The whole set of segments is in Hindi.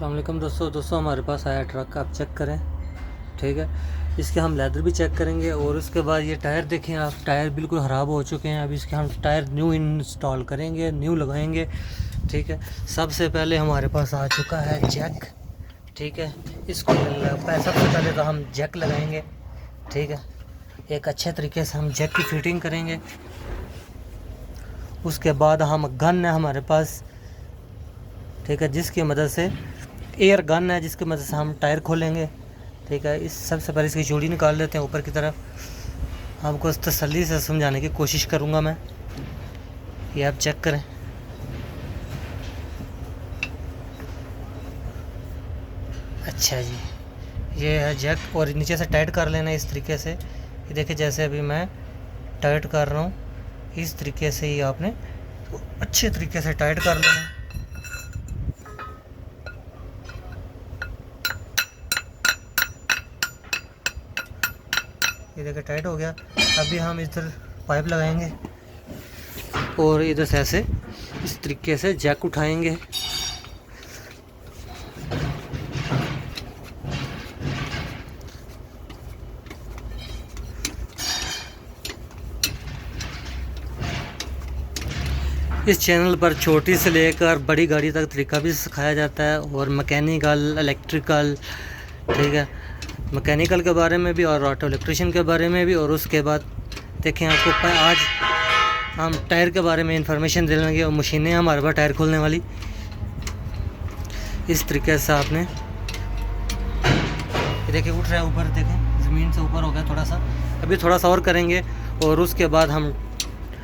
अस्सलाम वालेकुम दोस्तों हमारे पास आया ट्रक, आप चेक करें। ठीक है, इसके हम लेदर भी चेक करेंगे और उसके बाद ये टायर देखें आप, टायर बिल्कुल ख़राब हो चुके हैं। अब इसके हम टायर न्यू इंस्टॉल करेंगे, न्यू लगाएंगे। ठीक है, सबसे पहले हमारे पास आ चुका है जैक। ठीक है, इसको सबसे पहले तो हम जैक लगाएंगे। ठीक है, एक अच्छे तरीके से हम जैक की फिटिंग करेंगे। उसके बाद हम गन है हमारे पास, ठीक है, जिसकी मदद से एयर गन है, जिसकी मदद से हम टायर खोलेंगे। ठीक है, इस सबसे पहले इसकी चूड़ी निकाल लेते हैं ऊपर की तरफ। आपको तसल्ली से समझाने की कोशिश करूँगा मैं, ये आप चेक करें। अच्छा जी, ये है जैक और नीचे से टाइट कर लेना इस तरीके से। ये देखिए, जैसे अभी मैं टाइट कर रहा हूँ, इस तरीके से ही आपने अच्छे तरीके से टाइट कर लेना। ये देखिए टाइट हो गया। अभी हम इधर पाइप लगाएंगे और इधर से ऐसे इस तरीके से जैक उठाएंगे। इस चैनल पर छोटी से लेकर बड़ी गाड़ी तक तरीका भी सिखाया जाता है, और मैकेनिकल, इलेक्ट्रिकल, ठीक है, मैकेनिकल के बारे में भी और ऑटो इलेक्ट्रिशियन के बारे में भी। और उसके बाद देखें, आपको आज हम टायर के बारे में इंफॉर्मेशन दे देंगे और मशीनें हमारे पास टायर खोलने वाली। इस तरीके से आपने ये देखिए उठ रहा है ऊपर, देखें ज़मीन से ऊपर हो गया थोड़ा सा। अभी थोड़ा सा और करेंगे और उसके बाद हम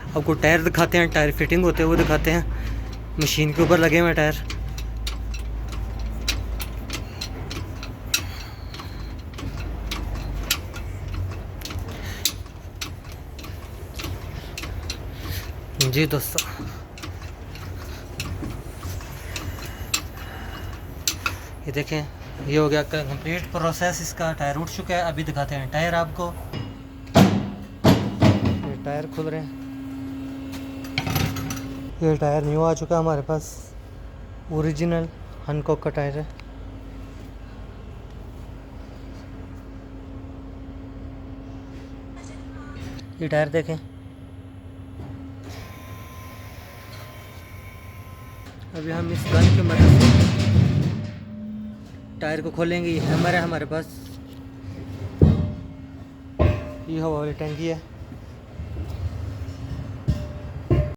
आपको टायर दिखाते हैं, टायर फिटिंग होते हुए दिखाते हैं। मशीन के ऊपर लगे हुए टायर। जी दोस्तों, ये देखें, ये हो गया कंप्लीट प्रोसेस। इसका टायर उठ चुका है। अभी दिखाते हैं टायर आपको। ये टायर खुल रहे हैं। ये टायर न्यू आ चुका है हमारे पास, ओरिजिनल हनकॉक का टायर है। ये टायर देखें। अभी हम इस गन की मदद से टायर को खोलेंगे। ये हैमर है हमारे पास, ये हवा वाली टंकी है।